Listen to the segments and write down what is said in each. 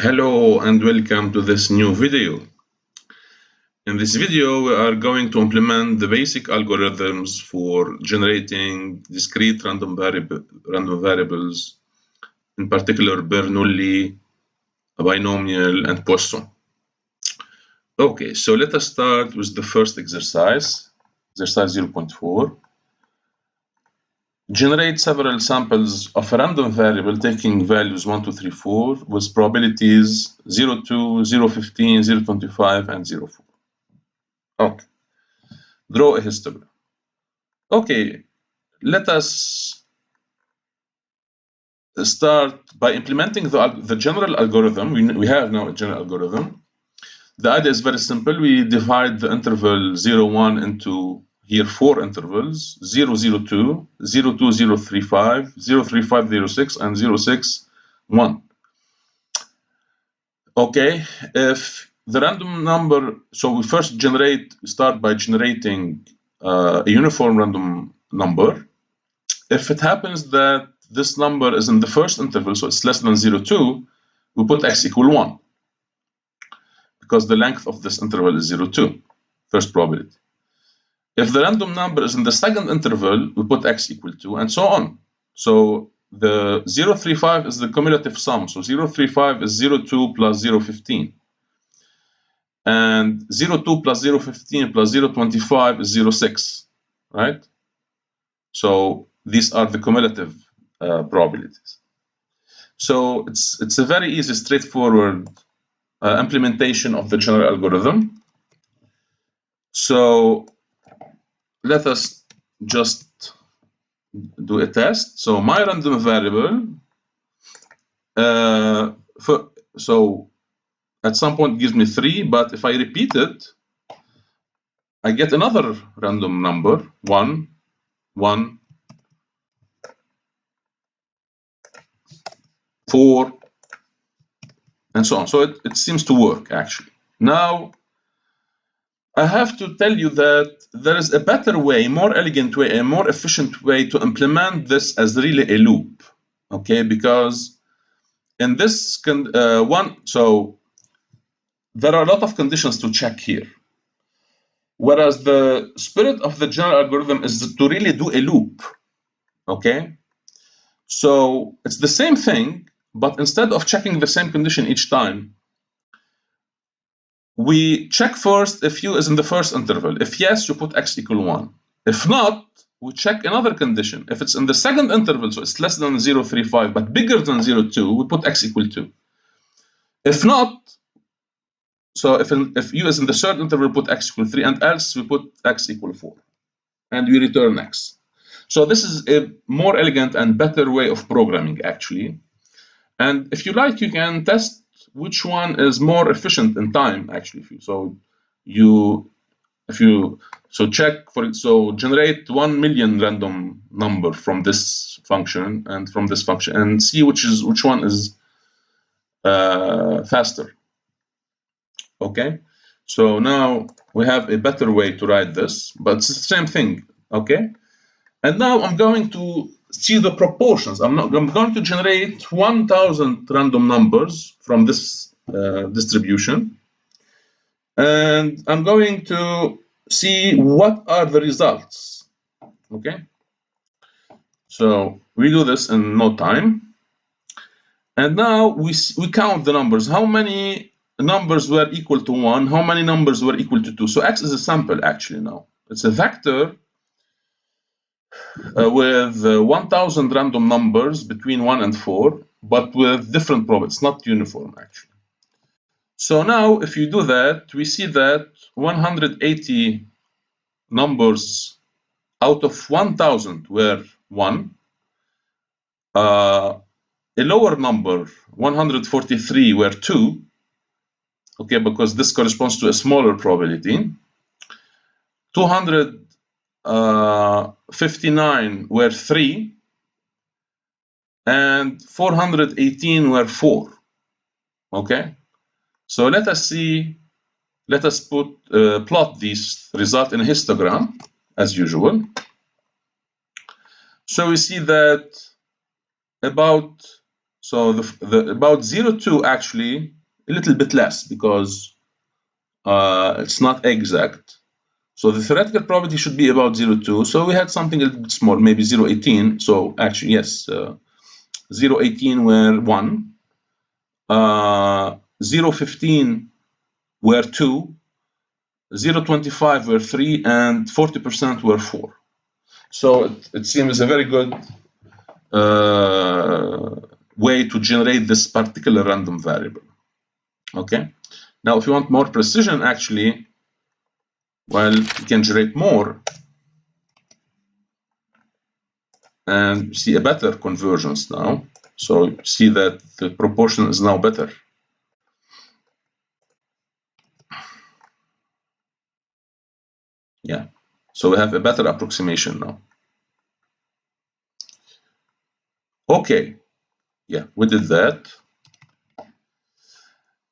Hello and welcome to this new video. In this video, we are going to implement the basic algorithms for generating discrete random variables, in particular Bernoulli, Binomial, and Poisson. Okay, so let us start with the first exercise 0.4. Generate several samples of a random variable taking values 1, 2, 3, 4 with probabilities 0, 2, 0, 15, 0, 25, and 0, 4. Okay. Draw a histogram. Okay, let us start by implementing the general algorithm. We have now a general algorithm. The idea is very simple. We divide the interval 0, 1 into here 4 intervals, 0, 0, 2, 0, 2, 0, 3, 5, 0, 3, 5, 0, 6, and 0, 6, 1. Okay, if the random number, so we first start by generating a uniform random number. If it happens that this number is in the first interval, so it's less than 0, 2, we put x equal 1, because the length of this interval is 0, 2, first probability. If the random number is in the second interval, we put x equal 2, and so on. So the 0, 3, 5 is the cumulative sum. So 0, 3, 5 is 0, 2 plus 0, 15. And 0, 2 plus 0, 15 plus 0, 25 is 0, 6, right? So these are the cumulative probabilities. So it's a very easy, straightforward implementation of the general algorithm. So let us just do a test. So my random variable, so at some point it gives me 3, but if I repeat it, I get another random number, 1, 1, 4, and so on. So it seems to work, actually. Now, I have to tell you that there is a better way, more elegant way, a more efficient way to implement this as really a loop, okay? Because in this so there are a lot of conditions to check here. Whereas the spirit of the general algorithm is to really do a loop, okay? So it's the same thing, but instead of checking the same condition each time, we check first if u is in the first interval. If yes, you put x equal 1. If not, we check another condition. If it's in the second interval, so it's less than 0, 3, 5, but bigger than 0, 2, we put x equal 2. If not, so if u is in the third interval, we put x equal 3, and else we put x equal 4. And we return x. So this is a more elegant and better way of programming, actually. And if you like, you can test which one is more efficient in time, actually. So generate 1 million random number from this function and from this function, and see which one is faster. Okay, so now we have a better way to write this, but it's the same thing. Okay, and now I'm going to see the proportions. I'm going to generate 1,000 random numbers from this distribution, and I'm going to see what are the results. Okay, so we do this in no time, and now we count the numbers. How many numbers were equal to 1? How many numbers were equal to 2? So x is a sample, actually. Now it's a vector with 1,000 random numbers between 1 and 4, but with different probabilities. It's not uniform, actually. So now, if you do that, we see that 180 numbers out of 1,000 were 1. A lower number, 143, were 2. Okay, because this corresponds to a smaller probability. 259 were 3, and 418 were 4. Okay, so let us plot these results in a histogram as usual. So we see that So the about 0.2 actually a little bit less because it's not exact. So the theoretical probability should be about 0.2. So we had something a little bit small, maybe 0.18. So actually, yes, 0.18 were 1, 0.15 were 2, 0.25 were 3, and 40% were 4. So it seems a very good way to generate this particular random variable. Okay. Now, if you want more precision, actually, well, you can generate more and see a better convergence now. So see that the proportion is now better. Yeah. So we have a better approximation now. Okay. Yeah, we did that.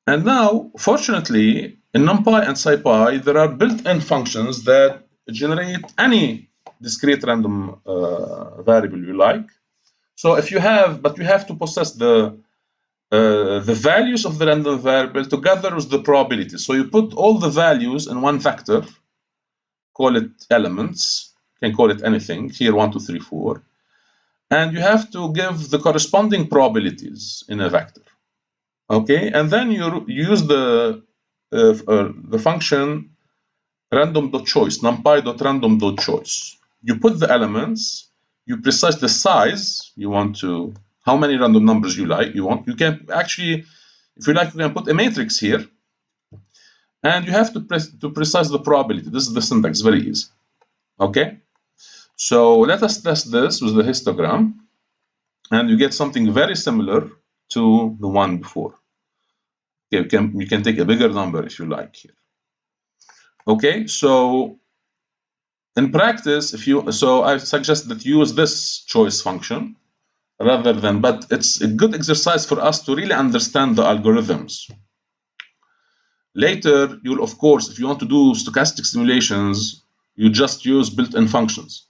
And now, fortunately, in NumPy and SciPy, there are built-in functions that generate any discrete random variable you like. So if you have, but you have to possess the values of the random variable together with the probability. So you put all the values in one vector, call it elements, you can call it anything, here 1, 2, 3, 4. And you have to give the corresponding probabilities in a vector. Okay, and then you use the function random.choice, numpy.random.choice. You put the elements, you precise the size you want to, how many random numbers you like, you can actually, if you like, you can put a matrix here, and you have to precise the probability. This is the syntax, very easy. Okay, so let us test this with the histogram, and you get something very similar to the one before. Okay, you can take a bigger number if you like here. Okay, so in practice, I suggest that you use this choice function rather than, but it's a good exercise for us to really understand the algorithms. Later, you'll, of course, if you want to do stochastic simulations, you just use built-in functions.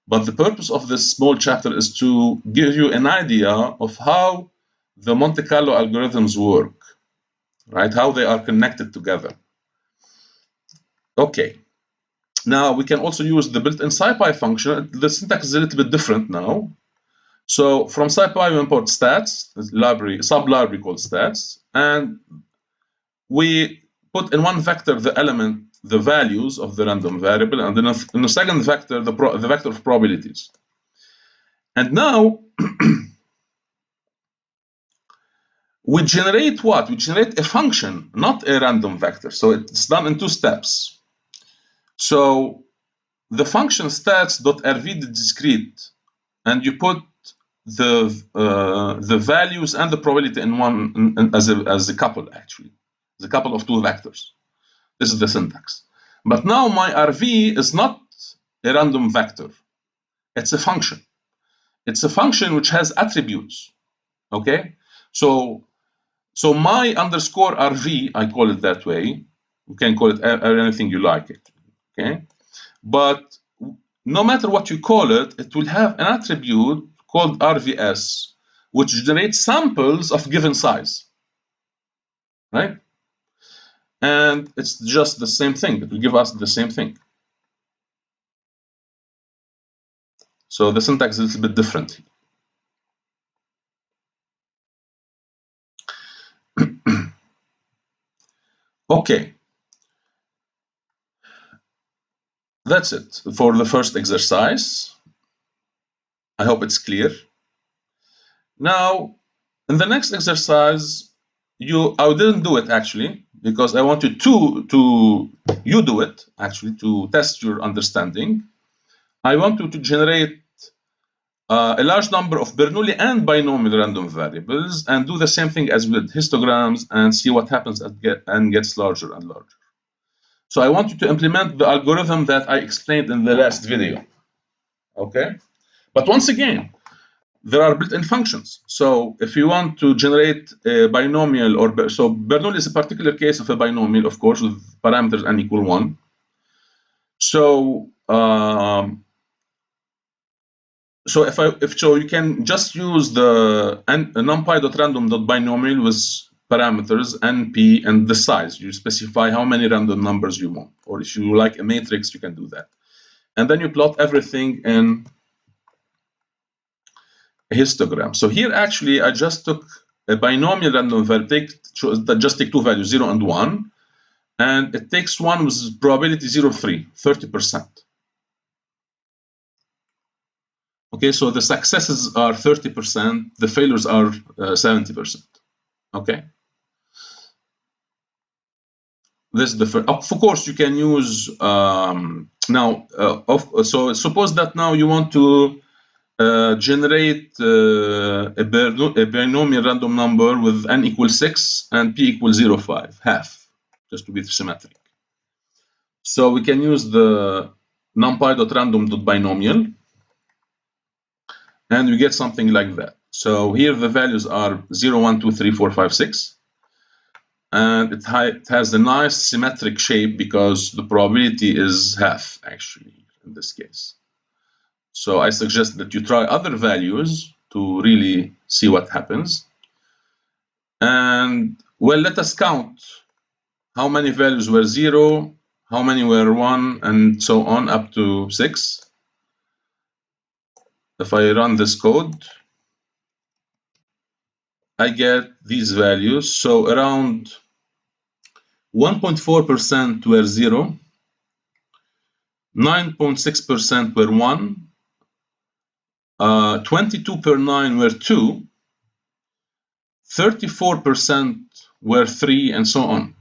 But the purpose of this small chapter is to give you an idea of how the Monte Carlo algorithms work, right? How they are connected together. Okay. Now we can also use the built-in SciPy function. The syntax is a little bit different now. So from SciPy we import stats, sub-library called stats, and we put in one vector the element, the values of the random variable, and then in the second vector the vector of probabilities. And now we generate what? We generate a function, not a random vector. So it's done in 2 steps. So the function stats.rv discrete, and you put the values and the probability in one as a couple, actually, the couple of 2 vectors. This is the syntax. But now my RV is not a random vector. It's a function. It's a function which has attributes. Okay, so my underscore RV, I call it that way. You can call it anything you like it. Okay, but no matter what you call it, it will have an attribute called RVS, which generates samples of given size, right? And it's just the same thing. It will give us the same thing. So the syntax is a little bit different. Okay. That's it for the first exercise. I hope it's clear. Now, in the next exercise, I didn't do it actually because I want you you do it actually to test your understanding. I want you to generate a large number of Bernoulli and binomial random variables and do the same thing as with histograms and see what happens and gets larger and larger. So I want you to implement the algorithm that I explained in the last video. Okay, but once again, there are built-in functions. So if you want to generate a binomial, so Bernoulli is a particular case of a binomial, of course, with parameters n equal 1. So so you can just use the numpy.random.binomial with parameters np and the size. You specify how many random numbers you want, or if you like a matrix, you can do that. And then you plot everything in a histogram. So here actually I just took a binomial random variable, just take two values, 0 and 1, and it takes one with probability 0.3, 30%. Okay, so the successes are 30%, the failures are 70%. Okay. This is the first. Of course, you can use so suppose that now you want to generate a binomial random number with n equals 6 and p equals 0.5, half, just to be symmetric. So we can use the numpy.random.binomial, and we get something like that. So here the values are 0, 1, 2, 3, 4, 5, 6. And it has a nice symmetric shape because the probability is half, actually, in this case. So I suggest that you try other values to really see what happens. And, well, let us count how many values were 0, how many were 1, and so on up to 6. If I run this code, I get these values. So around 1.4% were 0, 9.6% were 1, 22 per 9 were 2, 34% were 3, and so on.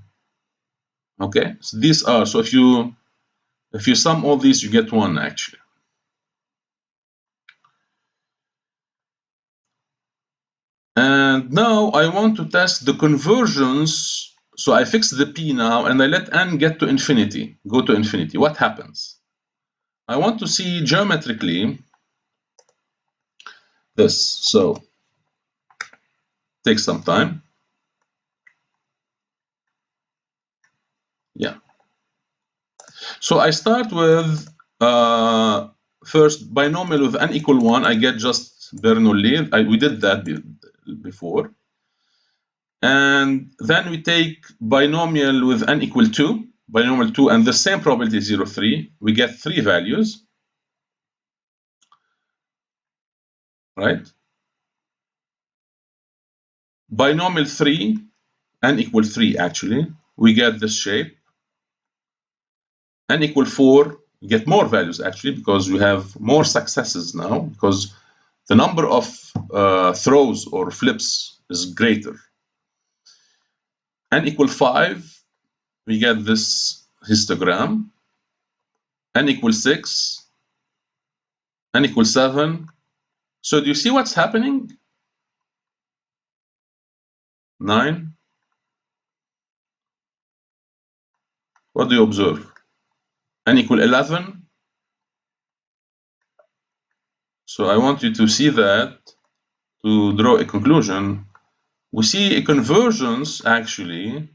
Okay, so these are, so if you sum all these, you get 1 actually. And now I want to test the convergence. So I fix the p now, and I let n get to infinity, go to infinity. What happens? I want to see geometrically this. So take some time. Yeah. So I start with first binomial with n equal 1. I get just Bernoulli. We did that before. And then we take binomial with n equal 2, binomial 2, and the same probability 0.3. We get 3 values, right? Binomial 3, n equal 3 actually, we get this shape. N equal 4, we get more values actually because we have more successes now because the number of throws or flips is greater. N equal 5, we get this histogram. N equal 6, n equal 7. So do you see what's happening? 9. What do you observe? N equal 11. So I want you to see that to draw a conclusion. We see a convergence actually,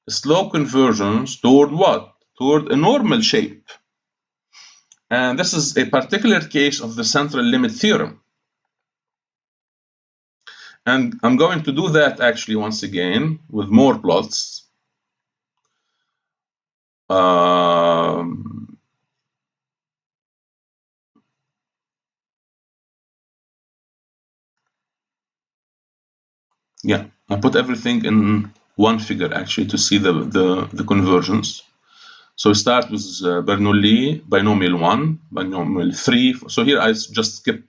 a slow convergence toward what? Toward a normal shape. And this is a particular case of the central limit theorem. And I'm going to do that actually once again with more plots. Yeah, I put everything in one figure actually to see the convergence. So we start with Bernoulli, binomial 1, binomial 3. So here I just skip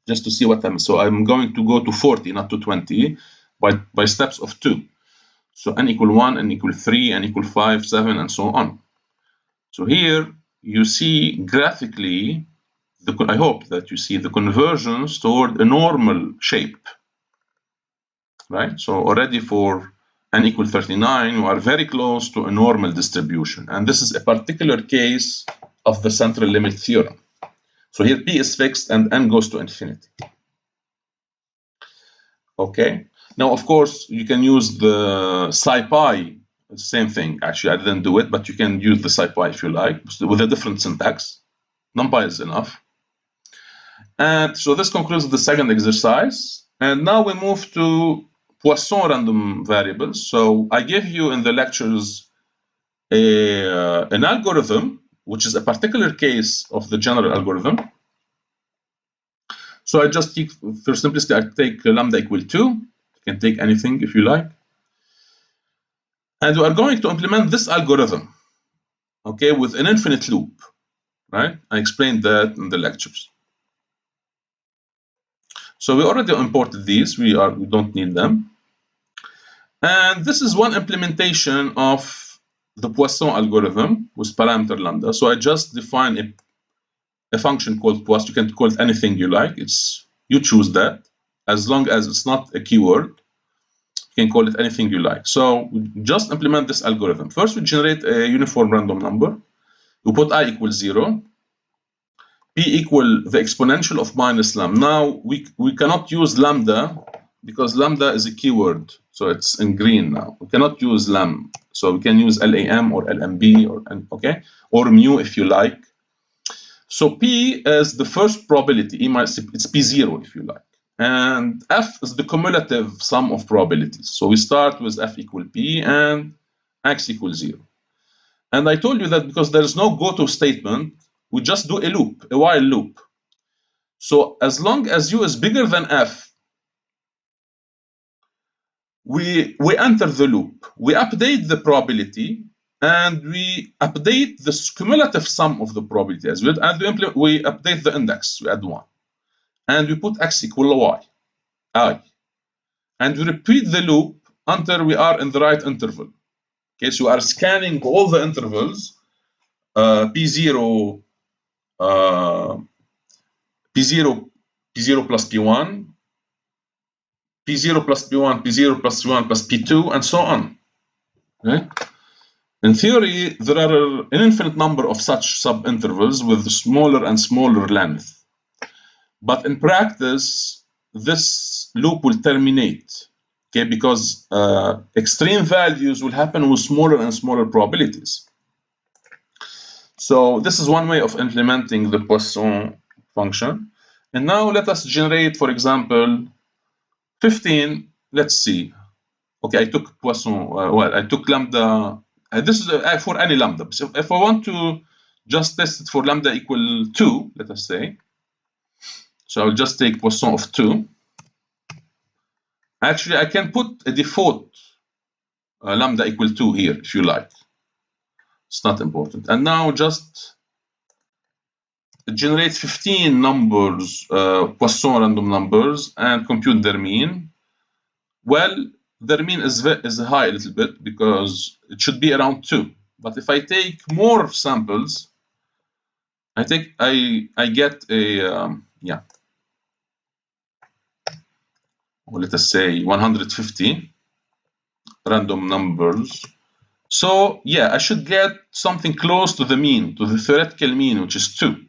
just to see what happens. So I'm going to go to 40, not to 20, by steps of 2. So n equal 1, n equal 3, n equal 5, 7, and so on. So here you see graphically, I hope that you see the convergence toward a normal shape, right? So already for n equal 39, we are very close to a normal distribution. And this is a particular case of the central limit theorem. So here p is fixed and n goes to infinity. Okay. Now, of course, you can use the Sci-Fi, same thing. Actually, I didn't do it, but you can use the Sci-Fi if you like, with a different syntax. NumPy is enough. And so this concludes the second exercise. And now we move to Poisson random variables. So I give you in the lectures an algorithm, which is a particular case of the general algorithm. So I just take, for simplicity, I take lambda equal 2. You can take anything if you like. And we are going to implement this algorithm, okay, with an infinite loop, right? I explained that in the lectures. So we already imported these. We don't need them. And this is one implementation of the Poisson algorithm with parameter lambda. So I just define a function called Poisson. You can call it anything you like. You choose that. As long as it's not a keyword, you can call it anything you like. So we just implement this algorithm. First, we generate a uniform random number. We put I equals 0. P equal the exponential of minus lambda. Now, we cannot use lambda because lambda is a keyword. So it's in green now. We cannot use lam. So we can use LAM or LMB or mu if you like. So P is the first probability. It's P0 if you like. And F is the cumulative sum of probabilities. So we start with F equal P and X equals 0. And I told you that because there is no goto statement, we just do a loop, a while loop. So as long as U is bigger than F, we enter the loop. We update the probability and we update the cumulative sum of the probability as well. And we update the index, we add 1. And we put X equal Y, I. And we repeat the loop until we are in the right interval. Okay, so we are scanning all the intervals, P0, P0 plus P1, P0 plus P1, P0 plus P1 plus P2, and so on. Okay? In theory, there are an infinite number of such subintervals with smaller and smaller length. But in practice, this loop will terminate, okay, because extreme values will happen with smaller and smaller probabilities. So this is one way of implementing the Poisson function. And now let us generate, for example, 15. Let's see. Okay, I took Poisson. I took lambda. This is for any lambda. So if I want to just test it for lambda equal 2, let us say. So I'll just take Poisson of 2. Actually, I can put a default lambda equal 2 here if you like. It's not important. And now just generate 15 numbers, Poisson random numbers, and compute their mean. Well, their mean is high a little bit because it should be around 2. But if I take more samples, I get a well, let us say 150 random numbers. So yeah, I should get something close to the mean, to the theoretical mean, which is 2.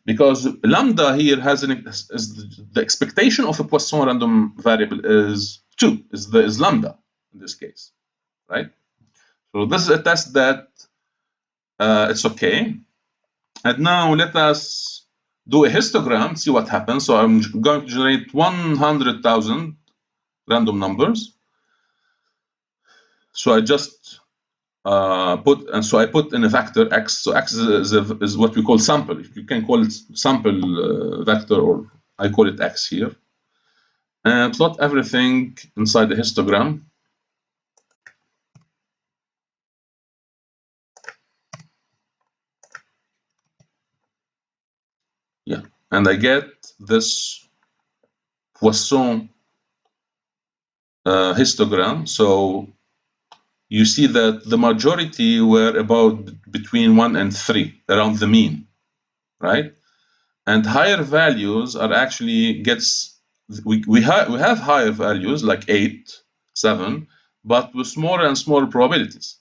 Because lambda here has the expectation of a Poisson random variable is 2, is lambda in this case, right? So this is a test that it's okay. And now let us do a histogram, see what happens. So I'm going to generate 100,000 random numbers. So I just I put in a vector x. So x is what we call sample. You can call it sample vector, or I call it x here. And plot everything inside the histogram. Yeah, and I get this Poisson histogram. So you see that the majority were about between 1 and 3, around the mean, right? And higher values are actually we have higher values like 8, 7, but with smaller and smaller probabilities.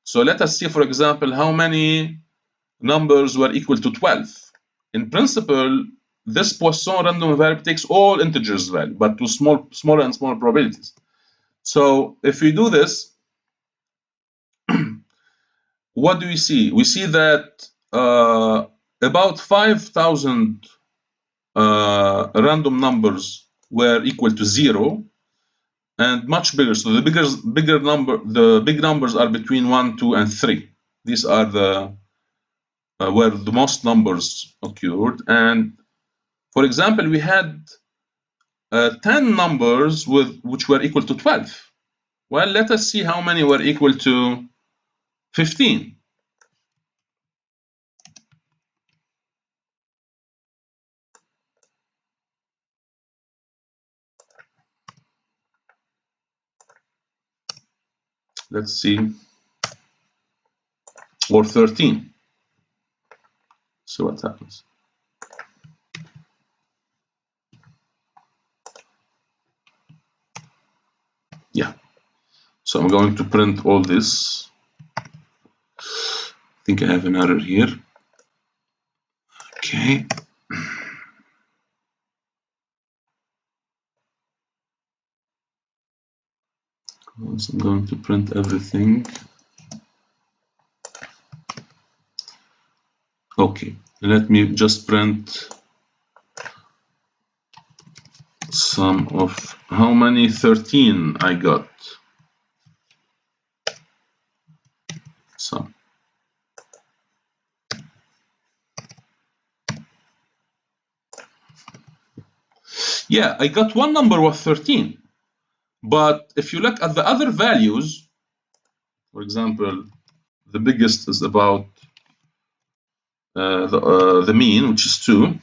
So let us see, for example, how many numbers were equal to 12. In principle, this Poisson random variable takes all integers value, but with smaller and smaller probabilities. So if we do this, what do we see? We see that about 5,000 random numbers were equal to 0 and much bigger. So the big numbers are between 1, 2, and 3. These are the where the most numbers occurred. And for example, we had 10 numbers which were equal to 12. Well, let us see how many were equal to 15. Let's see. Or 13. So what happens? Yeah. So I'm going to print all this. I think I have an error here. Okay. So I'm going to print everything. Okay. Let me just print sum of how many 13 I got. So yeah, I got one number with 13. But if you look at the other values, for example, the biggest is about the mean, which is 2.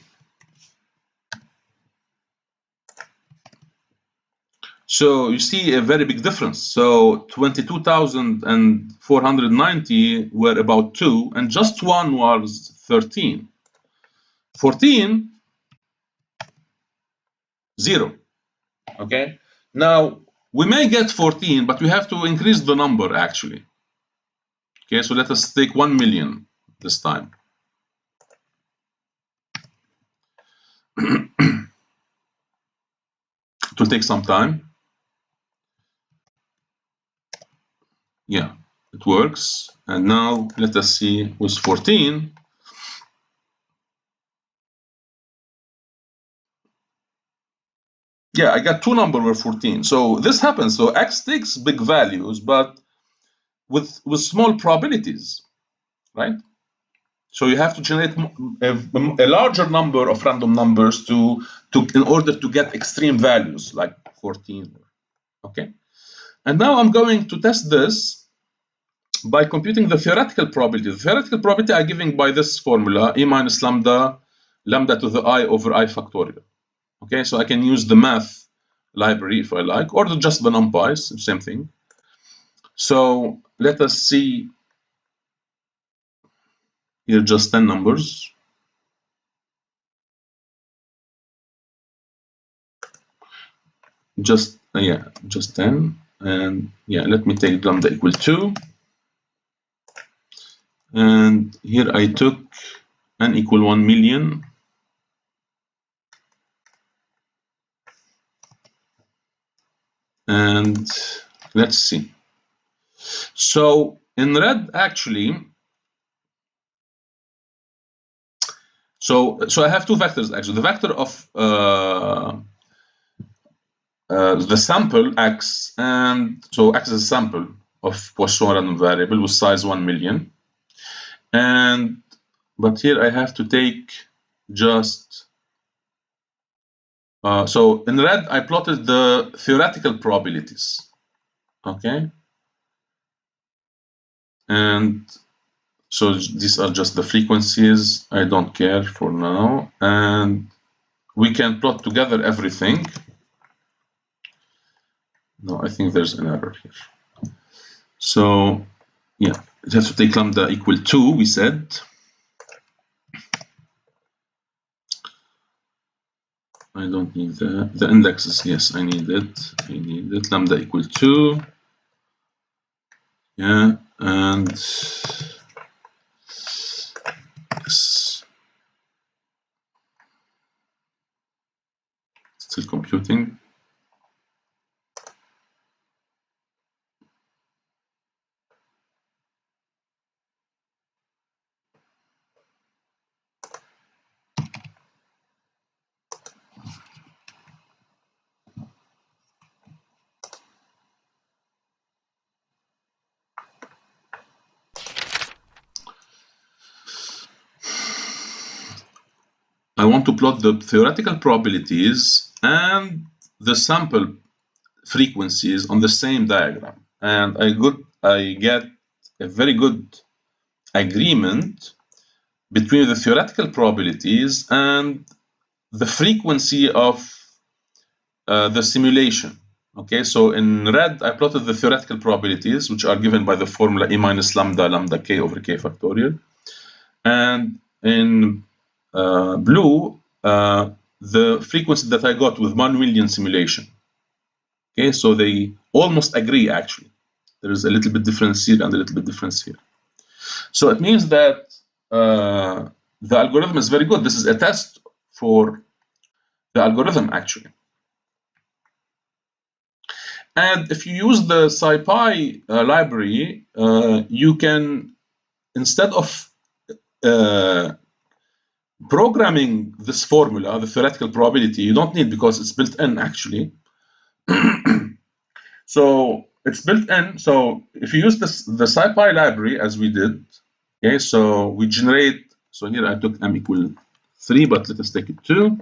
So you see a very big difference. So 22,490 were about 2, and just one was 13. 14, 0. Okay. Now we may get 14, but we have to increase the number actually. Okay, so let us take 1 million this time. It will take some time. Yeah, it works. And now let us see with 14. Yeah, I got two numbers with 14. So this happens. So X takes big values, but with small probabilities, right? So you have to generate a larger number of random numbers in order to get extreme values like 14. Okay. And now I'm going to test this by computing the theoretical probability. The theoretical probability I'm giving by this formula, E minus lambda, lambda to the I over I factorial. Okay, so I can use the math library if I like, or just the numpys, same thing. So let us see here just 10 numbers. Just 10. And yeah, let me take lambda equal 2. And here I took n equal 1 million. And let's see. So in red, actually, so I have two vectors actually. The vector of the sample x, and so x is a sample of Poisson random variable with size 1 million. But here I have to take just so in red I plotted the theoretical probabilities. Okay. And so these are just the frequencies. I don't care for now. And we can plot together everything. No, I think there's an error here. So yeah, it has to take lambda equal 2, we said. I don't need the indexes. Yes, I need it. Lambda equal 2. Yeah, and yes. Still computing. I want to plot the theoretical probabilities and the sample frequencies on the same diagram, and I get a very good agreement between the theoretical probabilities and the frequency of the simulation. Okay, so in red I plotted the theoretical probabilities, which are given by the formula E minus lambda lambda k over k factorial, and in blue the frequency that I got with 1 million simulation. Okay, so they almost agree actually. There is a little bit difference here and a little bit difference here. So it means that the algorithm is very good. This is a test for the algorithm actually. And if you use the Sci-Fi library, you can, instead of programming this formula, the theoretical probability, you don't need, because it's built in actually. So it's built in. So if you use the Sci-Fi library as we did, okay, so we generate, so here I took m equal 3, but let us take it 2.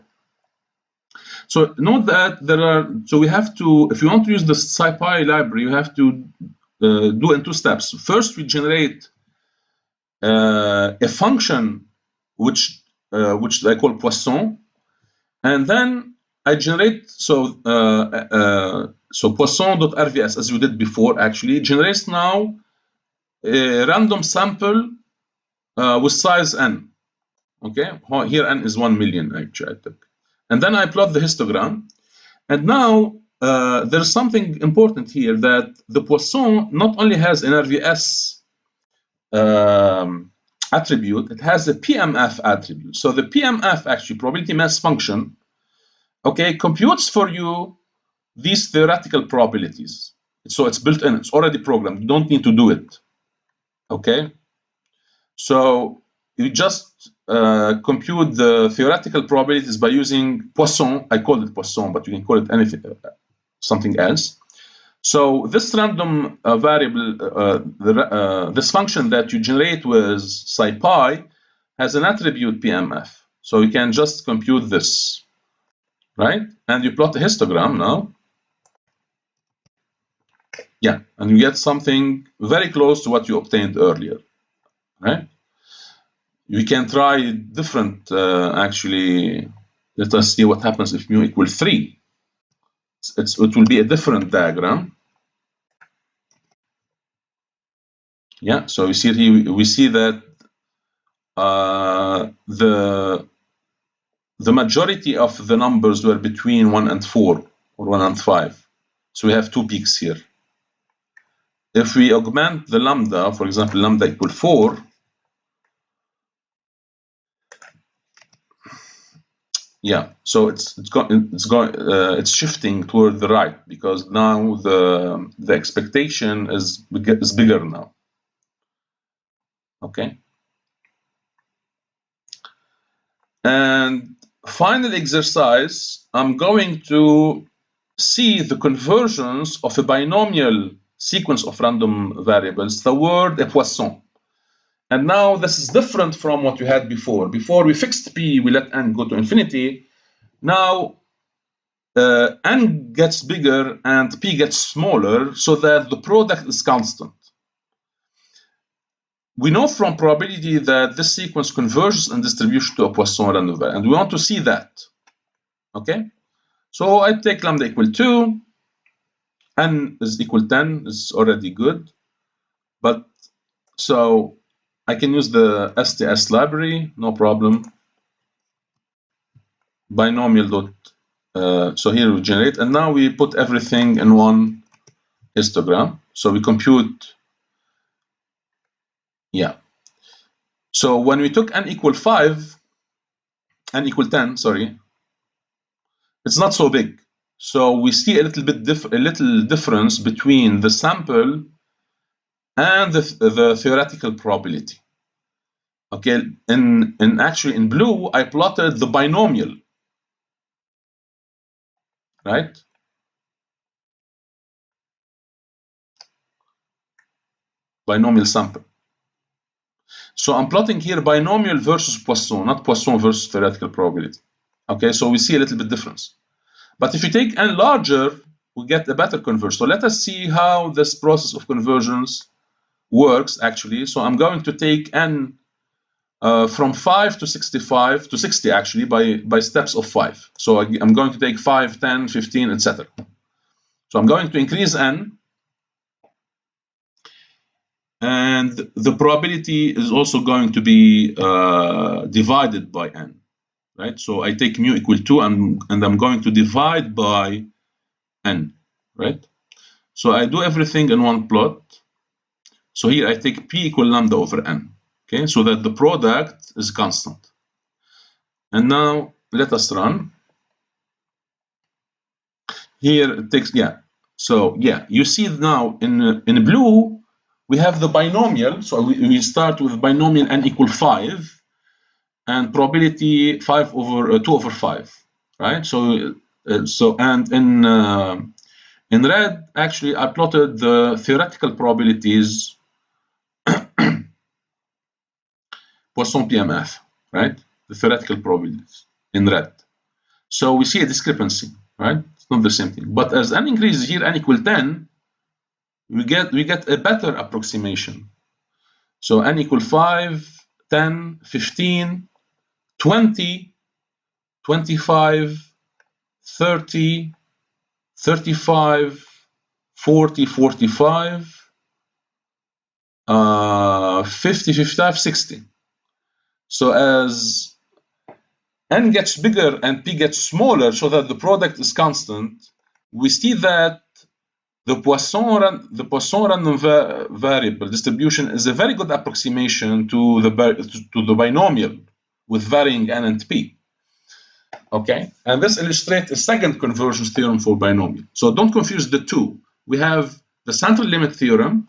So note that there are, so we have to, if you want to use the Sci-Fi library, you have to do in 2 steps. First, we generate a function which I call Poisson, and then I generate, so Poisson.rvs, as we did before, actually generates now a random sample with size n. Okay, here n is 1 million actually I took, and then I plot the histogram, and now there's something important here, that the Poisson not only has an RVS attribute, it has a PMF attribute. So the PMF, actually probability mass function, okay, computes for you these theoretical probabilities. So it's built in, it's already programmed, you don't need to do it. Okay, so you just compute the theoretical probabilities by using Poisson. I call it Poisson, but you can call it anything, something else. So this random variable, this function that you generate with Sci-Pi has an attribute PMF. So you can just compute this, right? And you plot the histogram now. Yeah, and you get something very close to what you obtained earlier, right? We can try different, actually, let us see what happens if mu equals 3. It will be a different diagram. Yeah, so you see here, we see that the majority of the numbers were between 1 and 4 or 1 and 5. So we have 2 peaks here. If we augment the lambda, for example, lambda equal 4, yeah, so it's shifting toward the right, because now the expectation is bigger now. Okay. And final exercise, I'm going to see the convergence of a binomial sequence of random variables toward a Poisson. And now this is different from what you had before. Before we fixed p, we let n go to infinity. Now n gets bigger and p gets smaller, so that the product is constant. We know from probability that this sequence converges in distribution to a Poisson random variable, and we want to see that. Okay, so I take lambda equal 2, n is equal 10, is already good, but so I can use the STS library, no problem. Binomial dot, so here we generate, and now we put everything in one histogram. So we compute, yeah. So when we took n equal 5, n equal 10, sorry, it's not so big. So we see a little difference between the sample and the theoretical probability. Okay, actually in blue I plotted the binomial, right? Binomial sample. So I'm plotting here binomial versus Poisson, not Poisson versus theoretical probability. Okay, so we see a little bit difference. But if you take n larger, we get a better convergence. So let us see how this process of convergence works actually. So I'm going to take n from 5 to 65 to 60 actually by steps of 5. So I'm going to take 5, 10, 15, etc. So I'm going to increase n, and the probability is also going to be divided by n, right? So I take mu equal 2 and I'm going to divide by n, right? So I do everything in one plot. So here I take p equal lambda over n, okay? So that the product is constant. And now let us run. Here it takes, So you see now in blue, we have the binomial. So we start with binomial n equal 5 and probability 5 over 2 over 5, right? So and in red, actually, I plotted the theoretical probabilities Poisson PMF, right? The theoretical probabilities in red. So we see a discrepancy, right? It's not the same thing. But as n increases here, n equal 10, we get a better approximation. So n equal 5, 10, 15, 20, 25, 30, 35, 40, 45, 50, 55, 60. So as n gets bigger and p gets smaller so that the product is constant, we see that the Poisson random variable distribution is a very good approximation to the binomial with varying n and p. Okay, and this illustrates a second convergence theorem for binomial. So don't confuse the two. We have the central limit theorem,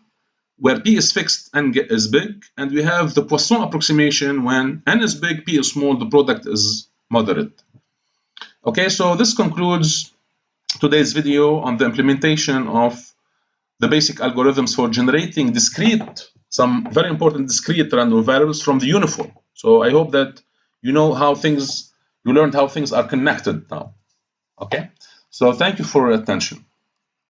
where p is fixed, n is big, and we have the Poisson approximation when n is big, p is small, the product is moderate. Okay, so this concludes today's video on the implementation of the basic algorithms for generating some very important discrete random variables from the uniform. So I hope that you learned how things are connected now. Okay, so thank you for your attention.